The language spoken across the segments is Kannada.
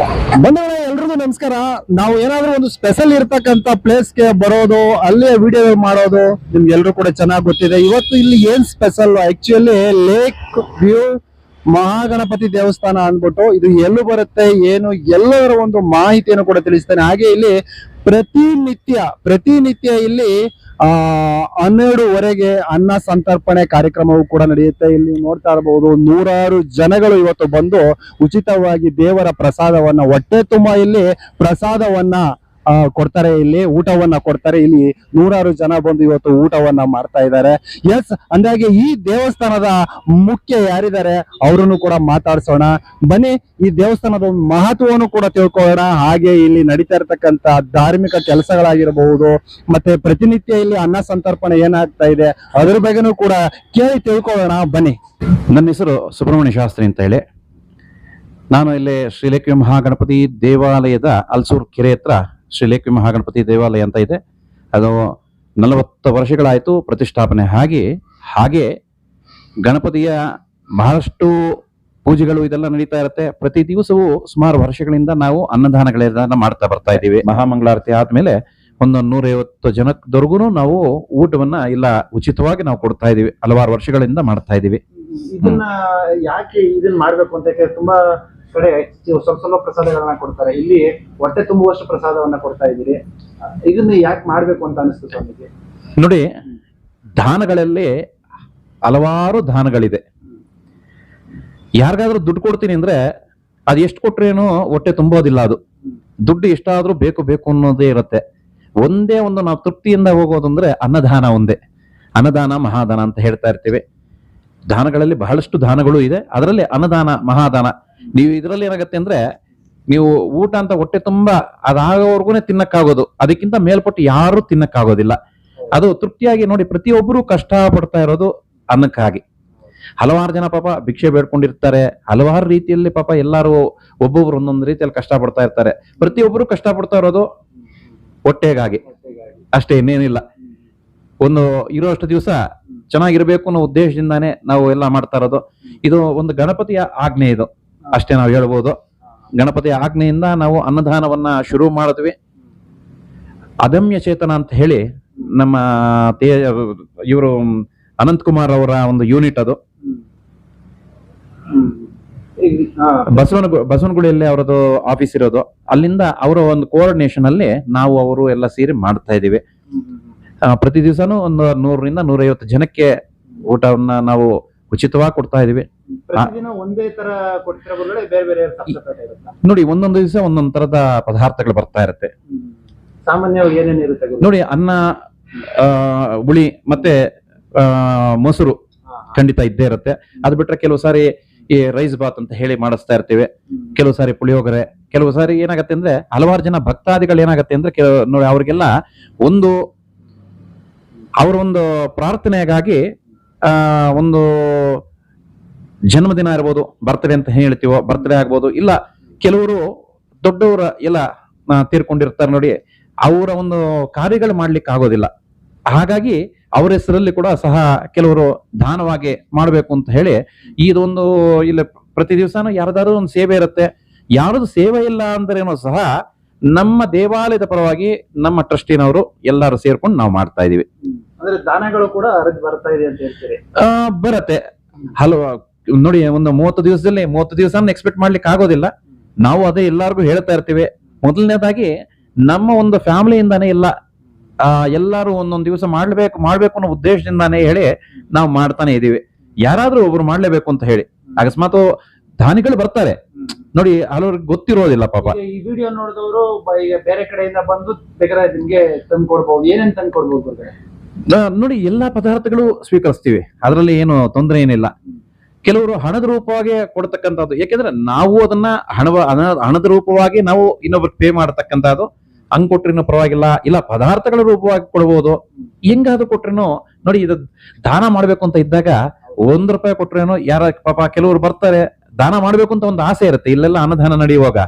ಬಂಧುಗಳೇ, ಎಲ್ರಿಗೂ ನಮಸ್ಕಾರ. ನಾವು ಏನಾದ್ರೂ ಒಂದು ಸ್ಪೆಷಲ್ ಇರ್ತಕ್ಕಂತ ಪ್ಲೇಸ್ಗೆ ಬರೋದು, ಅಲ್ಲೇ ವಿಡಿಯೋ ಮಾಡೋದು ನಿಮ್ಗೆಲ್ರೂ ಕೂಡ ಚೆನ್ನಾಗಿ ಗೊತ್ತಿದೆ. ಇವತ್ತು ಇಲ್ಲಿ ಏನ್ special, actually lake view Mahaganapati ದೇವಸ್ಥಾನ ಅಂದ್ಬಿಟ್ಟು ಇದು ಎಲ್ಲಿ ಬರುತ್ತೆ, ಏನು ಎಲ್ಲದರ ಒಂದು ಮಾಹಿತಿಯನ್ನು ಕೂಡ ತಿಳಿಸ್ತೇನೆ. ಹಾಗೆ ಇಲ್ಲಿ ಪ್ರತಿನಿತ್ಯ ಇಲ್ಲಿ 12ವರೆಗೆ ಅನ್ನ ಸಂತರ್ಪಣೆ ಕಾರ್ಯಕ್ರಮವು ಕೂಡ ನಡೆಯುತ್ತೆ. ಇಲ್ಲಿ ನೋಡ್ತಾ ಇರಬಹುದು, ನೂರಾರು ಜನಗಳು ಇವತ್ತು ಬಂದು ಉಚಿತವಾಗಿ ದೇವರ ಪ್ರಸಾದವನ್ನ, ಹೊಟ್ಟೆ ತುಂಬಾ ಇಲ್ಲಿ ಪ್ರಸಾದವನ್ನ ಕೊಡ್ತಾರೆ. ಇಲ್ಲಿ ಊಟವನ್ನ ಕೊಡ್ತಾರೆ. ಇಲ್ಲಿ ನೂರಾರು ಜನ ಬಂದು ಇವತ್ತು ಊಟವನ್ನ ಮಾಡ್ತಾ ಇದ್ದಾರೆ. ಎಸ್, ಅಂದಾಗೆ ಈ ದೇವಸ್ಥಾನದ ಮುಖ್ಯ ಯಾರಿದ್ದಾರೆ ಅವರನ್ನು ಕೂಡ ಮಾತಾಡ್ಸೋಣ ಬನ್ನಿ. ಈ ದೇವಸ್ಥಾನದ ಒಂದು ಮಹತ್ವವನ್ನು ಕೂಡ ತಿಳ್ಕೊಳ್ಳೋಣ. ಹಾಗೆ ಇಲ್ಲಿ ನಡೀತಾ ಇರತಕ್ಕಂತ ಧಾರ್ಮಿಕ ಕೆಲಸಗಳಾಗಿರಬಹುದು, ಮತ್ತೆ ಪ್ರತಿನಿತ್ಯ ಇಲ್ಲಿ ಅನ್ನ ಸಂತರ್ಪಣೆ ಏನಾಗ್ತಾ ಇದೆ ಅದ್ರ ಬಗ್ಗೆನೂ ಕೂಡ ಕೇಳಿ ತಿಳ್ಕೊಳ್ಳೋಣ ಬನ್ನಿ. ನನ್ನ ಹೆಸರು ಸುಬ್ರಹ್ಮಣ್ಯ ಶಾಸ್ತ್ರಿ ಅಂತ ಹೇಳಿ. ನಾನು ಇಲ್ಲಿ ಶ್ರೀಲೇಖಿ ಮಹಾಗಣಪತಿ ದೇವಾಲಯದ ಅಲ್ಸೂರ್ ಕೆರೆ ಹತ್ರ ಶ್ರೀಲೇಖಿ ಮಹಾಗಣಪತಿ ದೇವಾಲಯ ಅಂತ ಇದೆ. ಅದು 40 ವರ್ಷಗಳಾಯಿತು ಪ್ರತಿಷ್ಠಾಪನೆ ಹಾಗೆ ಗಣಪತಿಯ ಬಹಳಷ್ಟು ಪೂಜೆಗಳು ಇದೆಲ್ಲ ನಡೀತಾ ಇರುತ್ತೆ. ಪ್ರತಿ ದಿವಸವೂ ಸುಮಾರು ವರ್ಷಗಳಿಂದ ನಾವು ಅನ್ನದಾನಗಳೆಲ್ಲ ಮಾಡ್ತಾ ಬರ್ತಾ ಇದ್ದೀವಿ. ಮಹಾಮಂಗಳಾರತಿ ಆದ್ಮೇಲೆ ಒಂದು 150 ಜನದವರೆಗೂ ನಾವು ಊಟವನ್ನ ಇಲ್ಲ ಉಚಿತವಾಗಿ ನಾವು ಕೊಡ್ತಾ ಇದೀವಿ. ಹಲವಾರು ವರ್ಷಗಳಿಂದ ಮಾಡ್ತಾ ಇದೀವಿ. ಇದನ್ನ ಯಾಕೆ ಇದನ್ನ ಮಾಡ್ಬೇಕು ಅಂತ ತುಂಬಾ ಕಡೆ ಸ್ವಲ್ಪ ಪ್ರಸಾದಗಳನ್ನ ಕೊಡ್ತಾರೆ. ಇಲ್ಲಿ ಹೊಟ್ಟೆ ತುಂಬುವಷ್ಟು ಪ್ರಸಾದವನ್ನ ಕೊಡ್ತಾ ಇದ್ದೀರಿ. ಇದನ್ನ ಯಾಕೆ ಮಾಡ್ಬೇಕು ಅಂತ ಅನಿಸ್ತು ಸ್ವಾಮಿಗೆ? ನೋಡಿ, ದಾನಗಳಲ್ಲಿ ಹಲವಾರು ದಾನಗಳಿದೆ. ಯಾರಿಗಾದ್ರೂ ದುಡ್ಡು ಕೊಡ್ತೀನಿ ಅಂದ್ರೆ ಅದು ಎಷ್ಟು ಕೊಟ್ರೇನು ಹೊಟ್ಟೆ ತುಂಬೋದಿಲ್ಲ. ಅದು ದುಡ್ಡು ಎಷ್ಟಾದ್ರೂ ಬೇಕು ಅನ್ನೋದೇ ಇರುತ್ತೆ. ಒಂದೇ ಒಂದು ನಾವು ತೃಪ್ತಿಯಿಂದ ಹೋಗೋದಂದ್ರೆ ಅನ್ನದಾನ ಒಂದೇ. ಅನ್ನದಾನ ಮಹಾದಾನ ಅಂತ ಹೇಳ್ತಾ ಇರ್ತೀವಿ. ದಾನಗಳಲ್ಲಿ ಬಹಳಷ್ಟು ದಾನಗಳು ಇದೆ. ಅದರಲ್ಲಿ ಅನ್ನದಾನ ಮಹಾದಾನ. ನೀವು ಇದರಲ್ಲಿ ಏನಾಗತ್ತೆ ಅಂದ್ರೆ, ನೀವು ಊಟ ಅಂತ ಹೊಟ್ಟೆ ತುಂಬಾ ಅದಾಗೋವರೆಗೂ ತಿನ್ನಕ್ಕಾಗೋದು, ಅದಕ್ಕಿಂತ ಮೇಲ್ಪಟ್ಟು ಯಾರು ತಿನ್ನಕ್ಕಾಗೋದಿಲ್ಲ. ಅದು ತೃಪ್ತಿಯಾಗಿ ನೋಡಿ, ಪ್ರತಿಯೊಬ್ಬರು ಕಷ್ಟ ಪಡ್ತಾ ಇರೋದು ಅನ್ನಕ್ಕಾಗಿ. ಹಲವಾರು ಜನ ಪಾಪ ಭಿಕ್ಷೆ ಬೇಡ್ಕೊಂಡಿರ್ತಾರೆ. ಹಲವಾರು ರೀತಿಯಲ್ಲಿ ಪಾಪ ಎಲ್ಲಾರು ಒಬ್ಬೊಬ್ರು ಒಂದೊಂದು ರೀತಿಯಲ್ಲಿ ಕಷ್ಟ ಪಡ್ತಾ ಇರ್ತಾರೆ. ಪ್ರತಿಯೊಬ್ಬರು ಕಷ್ಟ ಪಡ್ತಾ ಇರೋದು ಹೊಟ್ಟೆಗಾಗಿ ಅಷ್ಟೇ, ಇನ್ನೇನಿಲ್ಲ. ಒಂದು ಇರೋಷ್ಟು ದಿವಸ ಚೆನ್ನಾಗಿರ್ಬೇಕು ಅನ್ನೋ ಉದ್ದೇಶದಿಂದಾನೇ ನಾವು ಎಲ್ಲ ಮಾಡ್ತಾ ಇರೋದು. ಇದು ಒಂದು ಗಣಪತಿಯ ಆಜ್ಞೆ, ಇದು ಅಷ್ಟೇ ನಾವು ಹೇಳ್ಬೋದು. ಗಣಪತಿಯ ಆಜ್ಞೆಯಿಂದ ನಾವು ಅನ್ನದಾನವನ್ನ ಶುರು ಮಾಡಿದ್ವಿ. ಅದಮ್ಯ ಚೇತನ ಅಂತ ಹೇಳಿ ನಮ್ಮ ಇವರು ಅನಂತಕುಮಾರ್ ಅವರ ಒಂದು ಯೂನಿಟ್ ಅದು. ಬಸವನಗುಡಿಯಲ್ಲಿ ಅವರದು ಆಫೀಸ್ ಇರೋದು. ಅಲ್ಲಿಂದ ಅವರ ಒಂದು ಕೋಆರ್ಡಿನೇಷನ್ ಅಲ್ಲಿ ನಾವು ಅವರು ಎಲ್ಲ ಸೇರಿ ಮಾಡ್ತಾ ಇದೀವಿ. ಪ್ರತಿ ದಿವಸನೂ ಒಂದು 100ರಿಂದ 150 ಜನಕ್ಕೆ ಊಟವನ್ನ ನಾವು ಉಚಿತವಾಗಿ ಕೊಡ್ತಾ ಇದೀವಿ. ಒಂದೇ ತರ ಬೇರೆ ನೋಡಿ, ಒಂದೊಂದು ದಿವಸ ಒಂದೊಂದ್ ತರದ ಪದಾರ್ಥಗಳು ಬರ್ತಾ ಇರುತ್ತೆ. ಸಾಮಾನ್ಯವಾಗಿ ಏನೇನು ಇರುತ್ತೆ ನೋಡಿ, ಅನ್ನ, ಹುಳಿ ಮತ್ತೆ ಮೊಸರು ಖಂಡಿತ ಇದ್ದೇ ಇರುತ್ತೆ. ಅದು ಬಿಟ್ರೆ ಕೆಲವು ಸಾರಿ ಈ ರೈಸ್ ಬಾತ್ ಅಂತ ಹೇಳಿ ಮಾಡಿಸ್ತಾ ಇರ್ತೀವಿ. ಕೆಲವು ಸಾರಿ ಪುಳಿಯೋಗರೆ. ಕೆಲವು ಸಾರಿ ಏನಾಗತ್ತೆ ಅಂದ್ರೆ, ಹಲವಾರು ಜನ ಭಕ್ತಾದಿಗಳು ಏನಾಗತ್ತೆ ಅಂದ್ರೆ ನೋಡಿ, ಅವ್ರಿಗೆಲ್ಲ ಅವರ ಒಂದು ಪ್ರಾರ್ಥನೆಗಾಗಿ ಒಂದು ಜನ್ಮದಿನ ಇರ್ಬೋದು, ಬರ್ತ್ಡೇ ಅಂತ ಹೇಳ್ತೀವೋ, ಬರ್ತ್ಡೇ ಆಗ್ಬೋದು. ಇಲ್ಲ, ಕೆಲವರು ದೊಡ್ಡವರ ಎಲ್ಲ ತೀರ್ಕೊಂಡಿರ್ತಾರೆ ನೋಡಿ, ಅವರ ಒಂದು ಕಾರ್ಯಗಳು ಮಾಡ್ಲಿಕ್ಕೆ ಆಗೋದಿಲ್ಲ. ಹಾಗಾಗಿ ಅವರ ಹೆಸರಲ್ಲಿ ಕೂಡ ಸಹ ಕೆಲವರು ದಾನವಾಗಿ ಮಾಡ್ಬೇಕು ಅಂತ ಹೇಳಿ ಇದೊಂದು ಇಲ್ಲ, ಪ್ರತಿ ದಿವಸನೂ ಯಾರ್ದಾದ್ರು ಒಂದು ಸೇವೆ ಇರುತ್ತೆ. ಯಾರದು ಸೇವೆ ಇಲ್ಲ ಅಂದ್ರೇನೋ ಸಹ ನಮ್ಮ ದೇವಾಲಯದ ಪರವಾಗಿ ನಮ್ಮ ಟ್ರಸ್ಟಿನವರು ಎಲ್ಲರೂ ಸೇರ್ಕೊಂಡು ನಾವು ಮಾಡ್ತಾ ಇದೀವಿ. ಅಂದ್ರೆ ದಾನಗಳು ಕೂಡ ಬರ್ತಾ ಇದೆ ಅಂತ ಹೇಳ್ತೀರಿ? ಬರತ್ತೆ. ನೋಡಿ, ಒಂದು 30 ದಿವಸದಲ್ಲಿ 30 ದಿವಸ ಎಕ್ಸ್ಪೆಕ್ಟ್ ಮಾಡ್ಲಿಕ್ಕೆ ಆಗೋದಿಲ್ಲ. ನಾವು ಅದೇ ಎಲ್ಲಾರ್ಗು ಹೇಳ್ತಾ ಇರ್ತೀವಿ. ಮೊದಲನೇದಾಗಿ ನಮ್ಮ ಒಂದು ಫ್ಯಾಮಿಲಿಯಿಂದಾನೇ ಎಲ್ಲಾರು ಒಂದೊಂದು ದಿವಸ ಮಾಡ್ಬೇಕು ಅನ್ನೋ ಉದ್ದೇಶದಿಂದಾನೇ ಹೇಳಿ ನಾವು ಮಾಡ್ತಾನೆ ಇದೀವಿ. ಯಾರಾದ್ರೂ ಒಬ್ರು ಮಾಡ್ಲೇಬೇಕು ಅಂತ ಹೇಳಿ. ಅಕಸ್ಮಾತ್ ದಾನಿಗಳು ಬರ್ತಾರೆ ನೋಡಿ, ಹಲವ್ರಿಗೆ ಗೊತ್ತಿರೋದಿಲ್ಲ ಪಾಪ. ಈ ವಿಡಿಯೋ ನೋಡಿದವರು ಈಗ ಬೇರೆ ಕಡೆಯಿಂದ ಬಂದು ಬೇಕಾದ್ರೆ ನಿಮ್ಗೆ ತಂದ್ಕೊಡ್ಬಹುದು. ಏನೇನ್ ತಂದ್ಕೊಡ್ಬಹುದು ನೋಡಿ, ಎಲ್ಲಾ ಪದಾರ್ಥಗಳು ಸ್ವೀಕರಿಸ್ತೀವಿ. ಅದರಲ್ಲಿ ಏನು ತೊಂದರೆ ಏನಿಲ್ಲ. ಕೆಲವರು ಹಣದ ರೂಪವಾಗಿ ಕೊಡ್ತಕ್ಕಂಥದ್ದು, ಯಾಕೆಂದ್ರೆ ನಾವು ಅದನ್ನ ಹಣದ ರೂಪವಾಗಿ ನಾವು ಇನ್ನೊಬ್ರಿಗೆ ಪೇ ಮಾಡತಕ್ಕಂಥದ್ದು. ಹಂಗ್ ಕೊಟ್ರಿನೂ ಪರವಾಗಿಲ್ಲ, ಇಲ್ಲ ಪದಾರ್ಥಗಳ ರೂಪವಾಗಿ ಕೊಡ್ಬೋದು. ಹೆಂಗಾದ್ರೂ ಕೊಟ್ರೇನು ನೋಡಿ, ಇದು ದಾನ ಮಾಡ್ಬೇಕು ಅಂತ ಇದ್ದಾಗ ₹1 ಕೊಟ್ರೇನು ಯಾರ ಪಾಪ ಕೆಲವರು ಬರ್ತಾರೆ, ದಾನ ಮಾಡ್ಬೇಕು ಅಂತ ಒಂದು ಆಸೆ ಇರುತ್ತೆ. ಇಲ್ಲೆಲ್ಲ ಅನ್ನದಾನ ನಡೆಯುವಾಗ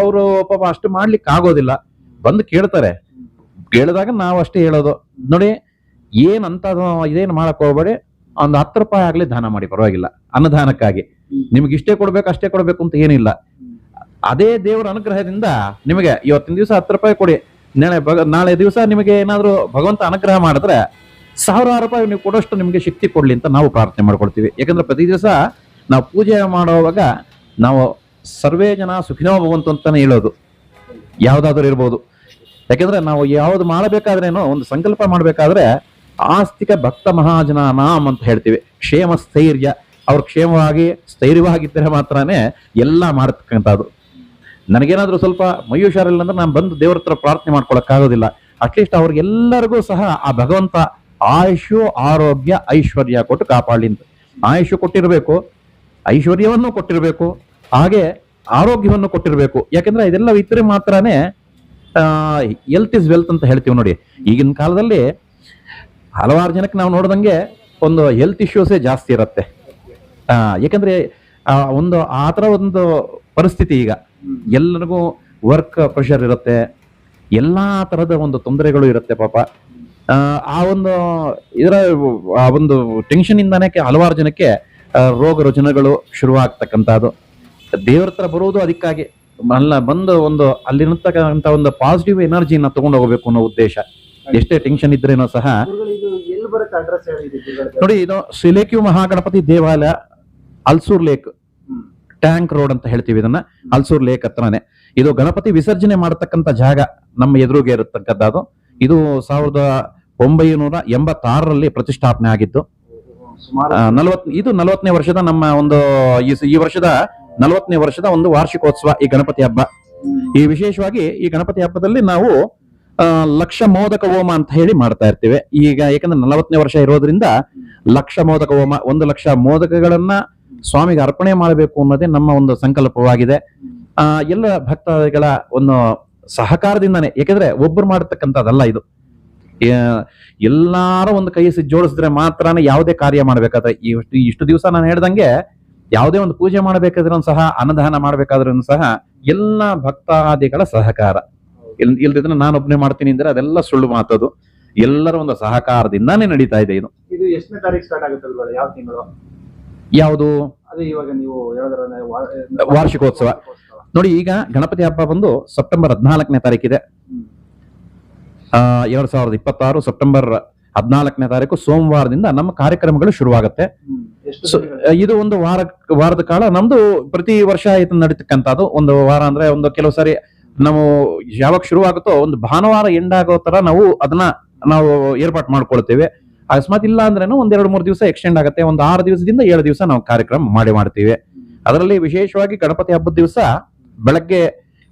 ಅವರು ಪಾಪ ಅಷ್ಟು ಮಾಡ್ಲಿಕ್ಕೆ ಆಗೋದಿಲ್ಲ. ಬಂದು ಕೇಳ್ತಾರೆ. ಕೇಳಿದಾಗ ನಾವು ಅಷ್ಟೇ ಹೇಳೋದು, ನೋಡಿ ಏನಂತ ಇದೇನು ಮಾಡಕ್ ಹೋಗ್ಬೇಡಿ, ಒಂದು ₹10 ಆಗ್ಲಿ ದಾನ ಮಾಡಿ, ಪರವಾಗಿಲ್ಲ. ಅನ್ನದಾನಕ್ಕಾಗಿ ನಿಮ್ಗೆ ಇಷ್ಟೇ ಕೊಡ್ಬೇಕು ಅಷ್ಟೇ ಕೊಡ್ಬೇಕು ಅಂತ ಏನಿಲ್ಲ. ಅದೇ ದೇವರ ಅನುಗ್ರಹದಿಂದ ನಿಮಗೆ ಇವತ್ತಿನ ದಿವಸ 10 ರೂಪಾಯಿ ಕೊಡಿ, ನಾಳೆ ದಿವಸ ನಿಮಗೆ ಏನಾದ್ರು ಭಗವಂತ ಅನುಗ್ರಹ ಮಾಡಿದ್ರೆ 1000 ರೂಪಾಯಿ ನೀವು ಕೊಡೋಷ್ಟು ನಿಮಗೆ ಶಕ್ತಿ ಕೊಡ್ಲಿ ಅಂತ ನಾವು ಪ್ರಾರ್ಥನೆ ಮಾಡ್ಕೊಳ್ತೀವಿ. ಯಾಕಂದ್ರೆ ಪ್ರತಿ ದಿವಸ ನಾವು ಪೂಜೆ ಮಾಡುವಾಗ ನಾವು ಸರ್ವೇ ಜನ ಸುಖಿನೋ ಭವಂತು ಅಂತಾನೆ ಹೇಳೋದು, ಯಾವ್ದಾದ್ರು ಇರ್ಬೋದು. ಯಾಕಂದ್ರೆ ನಾವು ಯಾವ್ದು ಮಾಡಬೇಕಾದ್ರೇನೋ ಒಂದು ಸಂಕಲ್ಪ ಮಾಡ್ಬೇಕಾದ್ರೆ ಆಸ್ತಿಕ ಭಕ್ತ ಮಹಾಜನ ನಾಮ್ ಅಂತ ಹೇಳ್ತೀವಿ. ಕ್ಷೇಮ ಸ್ಥೈರ್ಯ, ಅವ್ರು ಕ್ಷೇಮವಾಗಿ ಸ್ಥೈರ್ಯವಾಗಿದ್ದರೆ ಮಾತ್ರನೇ ಎಲ್ಲ ಮಾಡತಕ್ಕಂಥದ್ದು. ನನಗೇನಾದ್ರೂ ಸ್ವಲ್ಪ ಮೈ ಹುಷಾರಿಲ್ಲ ಅಂದ್ರೆ ನಾನು ಬಂದು ದೇವ್ರ ಹತ್ರ ಪ್ರಾರ್ಥನೆ ಮಾಡ್ಕೊಳಕ್ಕಾಗೋದಿಲ್ಲ. ಅಟ್ಲೀಸ್ಟ್ ಅವ್ರಿಗೆಲ್ಲರಿಗೂ ಸಹ ಆ ಭಗವಂತ ಆಯುಷು ಆರೋಗ್ಯ ಐಶ್ವರ್ಯ ಕೊಟ್ಟು ಕಾಪಾಡಲಿ ಅಂತ. ಆಯುಷು ಕೊಟ್ಟಿರಬೇಕು, ಐಶ್ವರ್ಯವನ್ನು ಕೊಟ್ಟಿರಬೇಕು, ಹಾಗೆ ಆರೋಗ್ಯವನ್ನು ಕೊಟ್ಟಿರಬೇಕು. ಯಾಕಂದ್ರೆ ಇದೆಲ್ಲ ಇದ್ರೆ ಮಾತ್ರನೇ ಹೆಲ್ತ್ ಇಸ್ ವೆಲ್ತ್ ಅಂತ ಹೇಳ್ತೀವಿ ನೋಡಿ. ಈಗಿನ ಕಾಲದಲ್ಲಿ ಹಲವಾರು ಜನಕ್ಕೆ ನಾವು ನೋಡ್ದಂಗೆ ಒಂದು ಹೆಲ್ತ್ ಇಶ್ಯೂಸೇ ಜಾಸ್ತಿ ಇರುತ್ತೆ. ಯಾಕಂದ್ರೆ ಒಂದು ಆ ಥರ ಒಂದು ಪರಿಸ್ಥಿತಿ ಈಗ ಎಲ್ಲರಿಗೂ ವರ್ಕ್ ಪ್ರೆಷರ್ ಇರುತ್ತೆ, ಎಲ್ಲಾ ತರದ ಒಂದು ತೊಂದರೆಗಳು ಇರುತ್ತೆ ಪಾಪ. ಆ ಒಂದು ಟೆನ್ಷನ್ ಇಂದಾನೆ ಹಲವಾರು ಜನಕ್ಕೆ ರೋಗ ರುಜಿನಗಳು ಶುರುವಾಗ್ತಕ್ಕಂಥದ್ದು. ದೇವರ ಹತ್ರ ಬರುವುದು ಅದಕ್ಕಾಗಿ ಬಂದು ಒಂದು ಅಲ್ಲಿರತಕ್ಕಂಥ ಒಂದು ಪಾಸಿಟಿವ್ ಎನರ್ಜಿನ ತಗೊಂಡು ಹೋಗ್ಬೇಕು ಅನ್ನೋ ಉದ್ದೇಶ. ಎಷ್ಟೇ ಟೆನ್ಷನ್ ಇದ್ರೇನೋ ಸಹ ನೋಡಿ, ಇದು ಸಿಲೇಕ್ಯೂ ಮಹಾಗಣಪತಿ ದೇವಾಲಯ, ಅಲ್ಸೂರ್ ಲೇಕ್, ಟ್ಯಾಂಕ್ ರೋಡ್ ಅಂತ ಹೇಳ್ತೀವಿ ಇದನ್ನ. ಅಲ್ಸೂರ್ ಲೇಕ್ ಹತ್ರನೇ ಇದು ಗಣಪತಿ ವಿಸರ್ಜನೆ ಮಾಡತಕ್ಕಂಥ ಜಾಗ ನಮ್ಮ ಎದುರುಗೆ ಇರತಕ್ಕಂಥದ್ದು. ಇದು 1986ರಲ್ಲಿ ಪ್ರತಿಷ್ಠಾಪನೆ ಆಗಿದ್ದು. ಇದು 40ನೇ ವರ್ಷದ ನಮ್ಮ ಒಂದು ಈ ವರ್ಷದ 40ನೇ ವರ್ಷದ ಒಂದು ವಾರ್ಷಿಕೋತ್ಸವ ಈ ಗಣಪತಿ ಹಬ್ಬ. ಈ ವಿಶೇಷವಾಗಿ ಈ ಗಣಪತಿ ಹಬ್ಬದಲ್ಲಿ ನಾವು ಲಕ್ಷ ಮೋದಕ ಹೋಮ ಅಂತ ಹೇಳಿ ಮಾಡ್ತಾ ಇರ್ತೀವಿ. ಈಗ ಯಾಕಂದ್ರೆ 40ನೇ ವರ್ಷ ಇರೋದ್ರಿಂದ ಲಕ್ಷ ಮೋದಕ ಹೋಮ, 1 ಲಕ್ಷ ಮೋದಕಗಳನ್ನ ಸ್ವಾಮಿಗೆ ಅರ್ಪಣೆ ಮಾಡಬೇಕು ಅನ್ನೋದೇ ನಮ್ಮ ಒಂದು ಸಂಕಲ್ಪವಾಗಿದೆ. ಎಲ್ಲ ಭಕ್ತಗಳ ಒಂದು ಸಹಕಾರದಿಂದಾನೆ, ಯಾಕಂದ್ರೆ ಒಬ್ಬರು ಮಾಡತಕ್ಕಂಥದ್ದಲ್ಲ ಇದು. ಎಲ್ಲಾರ ಒಂದು ಕೈ ಜೋಡಿಸಿದ್ರೆ ಮಾತ್ರನೇ ಯಾವುದೇ ಕಾರ್ಯ ಮಾಡ್ಬೇಕಾದ್ರೆ, ಇಷ್ಟು ದಿವಸ ನಾನು ಹೇಳ್ದಂಗೆ ಯಾವುದೇ ಒಂದು ಪೂಜೆ ಮಾಡಬೇಕಾದ್ರೂ ಸಹ, ಅನ್ನದಾನ ಮಾಡ್ಬೇಕಾದ್ರೂ ಸಹ ಎಲ್ಲ ಭಕ್ತಾದಿಗಳ ಸಹಕಾರ ಇಲ್ದಿದ್ರೆ ನಾನು ಒಬ್ಬನೇ ಮಾಡ್ತೀನಿ ಅಂದ್ರೆ ಅದೆಲ್ಲ ಸುಳ್ಳು ಮಾತದು. ಎಲ್ಲರ ಒಂದು ಸಹಕಾರದಿಂದಾನೇ ನಡೀತಾ ಇದೆ ಇದು. ಇದು ಎಷ್ಟನೇ ತಾರೀಕು ಸ್ಟಾರ್ಟ್ ಆಗುತ್ತೆ? ಯಾವ ತಿಂಗಳು? ಯಾವುದು? ಅದೇ ಇವಾಗ ನೀವು ವಾರ್ಷಿಕೋತ್ಸವ ನೋಡಿ. ಈಗ ಗಣಪತಿ ಹಬ್ಬ ಬಂದು ಸೆಪ್ಟೆಂಬರ್ 14ನೇ ತಾರೀಕಿದೆ. 2026 ಸೆಪ್ಟೆಂಬರ್ 14ನೇ ತಾರೀಕು ಸೋಮವಾರದಿಂದ ನಮ್ಮ ಕಾರ್ಯಕ್ರಮಗಳು ಶುರುವಾಗುತ್ತೆ. ಇದು ಒಂದು ವಾರದ ಕಾಲ ನಮ್ದು ಪ್ರತಿ ವರ್ಷ ಇದು ನಡೀತಕ್ಕಂಥದ್ದು. ಒಂದು ವಾರ ಅಂದ್ರೆ ಒಂದು ಕೆಲವು ಸಾರಿ ನಾವು ಯಾವಾಗ ಶುರುವಾಗುತ್ತೋ ಒಂದು ಭಾನುವಾರ ಎಂಡ್ ಆಗೋ ತರ ನಾವು ಏರ್ಪಾಟ್ ಮಾಡ್ಕೊಳ್ತೇವೆ. ಅಕಸ್ಮಾತ್ ಇಲ್ಲ ಅಂದ್ರೇನು ಒಂದ್ 2-3 ದಿವಸ ಎಕ್ಸ್ಟೆಂಡ್ ಆಗುತ್ತೆ. ಒಂದು 6 ದಿವಸದಿಂದ 7 ದಿವಸ ನಾವು ಕಾರ್ಯಕ್ರಮ ಮಾಡ್ತೀವಿ. ಅದರಲ್ಲಿ ವಿಶೇಷವಾಗಿ ಗಣಪತಿ ಹಬ್ಬದ ದಿವಸ ಬೆಳಗ್ಗೆ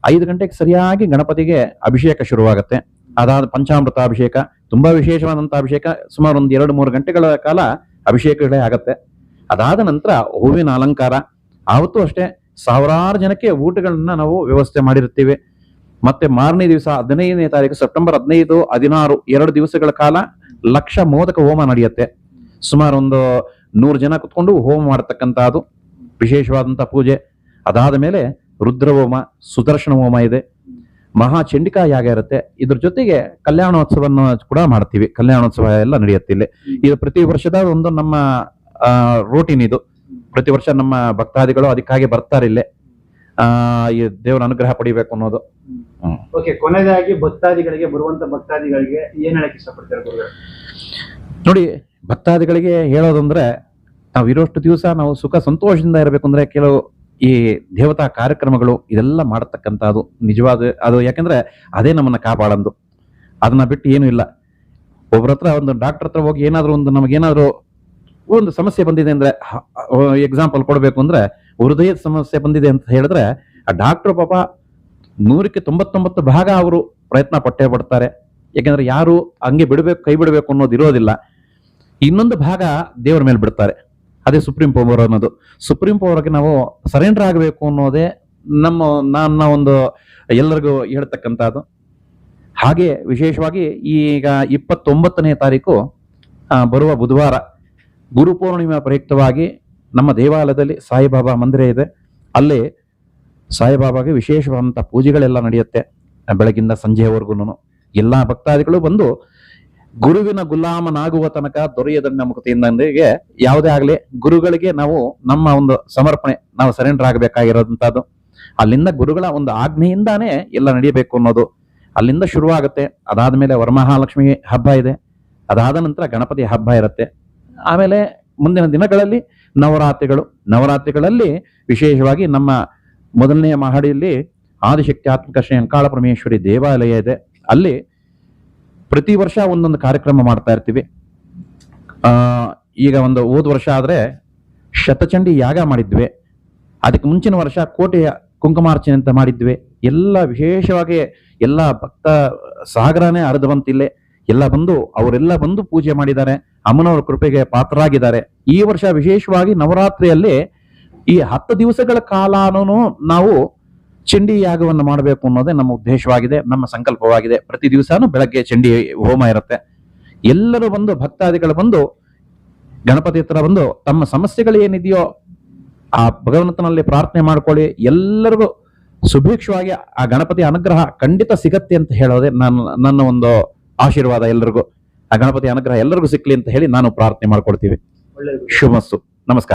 5 ಗಂಟೆಗೆ ಸರಿಯಾಗಿ ಗಣಪತಿಗೆ ಅಭಿಷೇಕ ಶುರುವಾಗುತ್ತೆ. ಅದಾದ ಪಂಚಾಮೃತ ಅಭಿಷೇಕ, ತುಂಬಾ ವಿಶೇಷವಾದಂತಹ ಅಭಿಷೇಕ, ಸುಮಾರು ಒಂದು 2-3 ಗಂಟೆಗಳ ಕಾಲ ಅಭಿಷೇಕಗಳೇ ಆಗತ್ತೆ. ಅದಾದ ನಂತರ ಹೂವಿನ ಅಲಂಕಾರ. ಆವತ್ತು ಅಷ್ಟೇ ಸಾವಿರಾರು ಜನಕ್ಕೆ ಊಟಗಳನ್ನ ನಾವು ವ್ಯವಸ್ಥೆ ಮಾಡಿರ್ತೀವಿ. ಮತ್ತೆ ಮಾರನೇ ದಿವಸ 15ನೇ ತಾರೀಕು ಸೆಪ್ಟೆಂಬರ್ 15, 16 2 ದಿವಸಗಳ ಕಾಲ ಲಕ್ಷ ಮೋದಕ ಹೋಮ ನಡೆಯುತ್ತೆ. ಸುಮಾರು ಒಂದು 100 ಜನ ಕುತ್ಕೊಂಡು ಹೋಮ ಮಾಡತಕ್ಕಂಥದ್ದು ವಿಶೇಷವಾದಂತಹ ಪೂಜೆ. ಅದಾದ ಮೇಲೆ ರುದ್ರ ಹೋಮ, ಸುದರ್ಶನ ಹೋಮ ಇದೆ, ಮಹಾ ಚಂಡಿಕಾ ಯಾಗ ಇರುತ್ತೆ. ಇದ್ರ ಜೊತೆಗೆ ಕಲ್ಯಾಣೋತ್ಸವವನ್ನು ಕೂಡ ಮಾಡ್ತೀವಿ. ಕಲ್ಯಾಣೋತ್ಸವ ಎಲ್ಲ ನಡೆಯುತ್ತೆ ಇಲ್ಲಿ. ಇದು ಪ್ರತಿ ವರ್ಷದ ಒಂದು ನಮ್ಮ ರೂಟೀನ್ ಇದು. ಪ್ರತಿ ವರ್ಷ ನಮ್ಮ ಭಕ್ತಾದಿಗಳು ಅದಕ್ಕಾಗಿ ಬರ್ತಾರೆ ಇಲ್ಲೇ ಈ ದೇವರ ಅನುಗ್ರಹ ಪಡಿಬೇಕು ಅನ್ನೋದು. ಕೊನೆಯದಾಗಿ ಭಕ್ತಾದಿಗಳಿಗೆ, ಬರುವಂತ ಭಕ್ತಾದಿಗಳಿಗೆ ಏನ್ ಹೇಳಕ್ ಇಷ್ಟಪಡ್ತಾರೆ? ನೋಡಿ, ಭಕ್ತಾದಿಗಳಿಗೆ ಹೇಳೋದಂದ್ರೆ ನಾವು ಇರೋಷ್ಟು ದಿವಸ ನಾವು ಸುಖ ಸಂತೋಷದಿಂದ ಇರಬೇಕು ಅಂದ್ರೆ ಕೆಲವು ಈ ದೇವತಾ ಕಾರ್ಯಕ್ರಮಗಳು ಇದೆಲ್ಲ ಮಾಡತಕ್ಕಂಥದ್ದು ನಿಜವಾದ ಅದು. ಯಾಕಂದ್ರೆ ಅದೇ ನಮ್ಮನ್ನ ಕಾಪಾಡಂದು. ಅದನ್ನ ಬಿಟ್ಟು ಏನು ಇಲ್ಲ. ಒಬ್ಬರ ಹತ್ರ ಒಂದು ಡಾಕ್ಟರ್ ಹತ್ರ ಹೋಗಿ ಏನಾದ್ರು ಒಂದು ನಮಗೇನಾದ್ರು ಒಂದು ಸಮಸ್ಯೆ ಬಂದಿದೆ ಅಂದ್ರೆ, ಎಕ್ಸಾಂಪಲ್ ಕೊಡ್ಬೇಕು ಅಂದ್ರೆ ಹೃದಯದ ಸಮಸ್ಯೆ ಬಂದಿದೆ ಅಂತ ಹೇಳಿದ್ರೆ ಆ ಡಾಕ್ಟರ್ ಪಾಪ 100ಕ್ಕೆ 99 ಭಾಗ ಅವರು ಪ್ರಯತ್ನ ಪಟ್ಟೇ ಪಡ್ತಾರೆ. ಯಾಕಂದ್ರೆ ಯಾರು ಹಂಗೆ ಕೈ ಬಿಡಬೇಕು ಅನ್ನೋದು ಇರೋದಿಲ್ಲ. ಇನ್ನೊಂದು ಭಾಗ ದೇವರ ಮೇಲೆ ಬಿಡ್ತಾರೆ. ಅದೇ ಸುಪ್ರೀಂ ಪವರ್ ಅನ್ನೋದು. ಸುಪ್ರೀಂ ಪವರ್ಗೆ ನಾವು ಸರೆಂಡರ್ ಆಗಬೇಕು ಅನ್ನೋದೇ ನನ್ನ ಒಂದು ಎಲ್ಲರಿಗೂ ಹೇಳ್ತಕ್ಕಂಥದ್ದು. ಹಾಗೆ ವಿಶೇಷವಾಗಿ ಈಗ 29ನೇ ತಾರೀಕು ಬರುವ ಬುಧವಾರ ಗುರು ಪೂರ್ಣಿಮಾ ಪ್ರಯುಕ್ತವಾಗಿ ನಮ್ಮ ದೇವಾಲಯದಲ್ಲಿ ಸಾಯಿಬಾಬಾ ಮಂದಿರ ಇದೆ. ಅಲ್ಲಿ ಸಾಯಿಬಾಬಾಗೆ ವಿಶೇಷವಾದಂಥ ಪೂಜೆಗಳೆಲ್ಲ ನಡೆಯುತ್ತೆ. ಬೆಳಗಿಂದ ಸಂಜೆಯವರೆಗೂ ಎಲ್ಲಾ ಭಕ್ತಾದಿಗಳು ಬಂದು ಗುರುವಿನ ಗುಲಾಮನಾಗುವ ತನಕ ದೊರೆಯದನ್ನ ಮುಕ್ತಿಯಿಂದಗೆ ಯಾವುದೇ ಆಗಲಿ ಗುರುಗಳಿಗೆ ನಾವು ನಮ್ಮ ಒಂದು ಸಮರ್ಪಣೆ, ನಾವು ಸರೆಂಡರ್ ಆಗಬೇಕಾಗಿರೋದಂಥದ್ದು. ಅಲ್ಲಿಂದ ಗುರುಗಳ ಒಂದು ಆಜ್ಞೆಯಿಂದಾನೇ ಎಲ್ಲ ನಡೆಯಬೇಕು ಅನ್ನೋದು. ಅಲ್ಲಿಂದ ಶುರುವಾಗುತ್ತೆ. ಅದಾದ್ಮೇಲೆ ವರಮಹಾಲಕ್ಷ್ಮಿ ಹಬ್ಬ ಇದೆ. ಅದಾದ ನಂತರ ಗಣಪತಿ ಹಬ್ಬ ಇರುತ್ತೆ. ಆಮೇಲೆ ಮುಂದಿನ ದಿನಗಳಲ್ಲಿ ನವರಾತ್ರಿಗಳಲ್ಲಿ ವಿಶೇಷವಾಗಿ ನಮ್ಮ ಮೊದಲನೆಯ ಮಹಡಿಯಲ್ಲಿ ಆದಿಶಕ್ತಿ ಆತ್ಮಿಕ ಶ್ರೀ ಅಂಕಾಳ ಪರಮೇಶ್ವರಿ ದೇವಾಲಯ ಇದೆ. ಅಲ್ಲಿ ಪ್ರತಿ ವರ್ಷ ಒಂದೊಂದು ಕಾರ್ಯಕ್ರಮ ಮಾಡ್ತಾ ಇರ್ತೀವಿ. ಈಗ ಒಂದು ಹೋದ ವರ್ಷ ಆದ್ರೆ ಶತಚಂಡಿ ಯಾಗ ಮಾಡಿದ್ವಿ. ಅದಕ್ಕೆ ಮುಂಚಿನ ವರ್ಷ ಕೋಟೆಯ ಕುಂಕುಮಾರ್ಚನೆ ಅಂತ ಮಾಡಿದ್ವಿ. ಎಲ್ಲ ವಿಶೇಷವಾಗಿ ಎಲ್ಲ ಭಕ್ತ ಸಾಗರನೇ ಹರಿದುವಂತಿಲ್ಲೇ ಅವರೆಲ್ಲ ಬಂದು ಪೂಜೆ ಮಾಡಿದ್ದಾರೆ. ಅಮ್ಮನವರ ಕೃಪೆಗೆ ಪಾತ್ರರಾಗಿದ್ದಾರೆ. ಈ ವರ್ಷ ವಿಶೇಷವಾಗಿ ನವರಾತ್ರಿಯಲ್ಲಿ ಈ 10 ದಿವಸಗಳ ಕಾಲನೂ ನಾವು ಚಂಡಿ ಯಾಗವನ್ನು ಮಾಡಬೇಕು ಅನ್ನೋದೇ ನಮ್ಮ ಉದ್ದೇಶವಾಗಿದೆ, ನಮ್ಮ ಸಂಕಲ್ಪವಾಗಿದೆ. ಪ್ರತಿ ದಿವಸನೂ ಬೆಳಗ್ಗೆ ಚಂಡಿ ಹೋಮ ಇರುತ್ತೆ. ಎಲ್ಲರೂ ಬಂದು ಭಕ್ತಾದಿಗಳು ಬಂದು ಗಣಪತಿ ಹತ್ರ ಬಂದು ತಮ್ಮ ಸಮಸ್ಯೆಗಳು ಏನಿದೆಯೋ ಆ ಭಗವಂತನಲ್ಲಿ ಪ್ರಾರ್ಥನೆ ಮಾಡ್ಕೊಳ್ಳಿ. ಎಲ್ಲರಿಗೂ ಸುಭಿಕ್ಷವಾಗಿ ಆ ಗಣಪತಿ ಅನುಗ್ರಹ ಖಂಡಿತ ಸಿಗತ್ತೆ ಅಂತ ಹೇಳೋದೇ ನನ್ನ ಒಂದು ಆಶೀರ್ವಾದ. ಎಲ್ಲರಿಗೂ ಆ ಗಣಪತಿ ಅನುಗ್ರಹ ಎಲ್ಲರಿಗೂ ಸಿಕ್ಲಿ ಅಂತ ಹೇಳಿ ನಾನು ಪ್ರಾರ್ಥನೆ ಮಾಡ್ಕೊಳ್ತೀವಿ. ಶುಭಮಸ್ತು. ನಮಸ್ಕಾರ.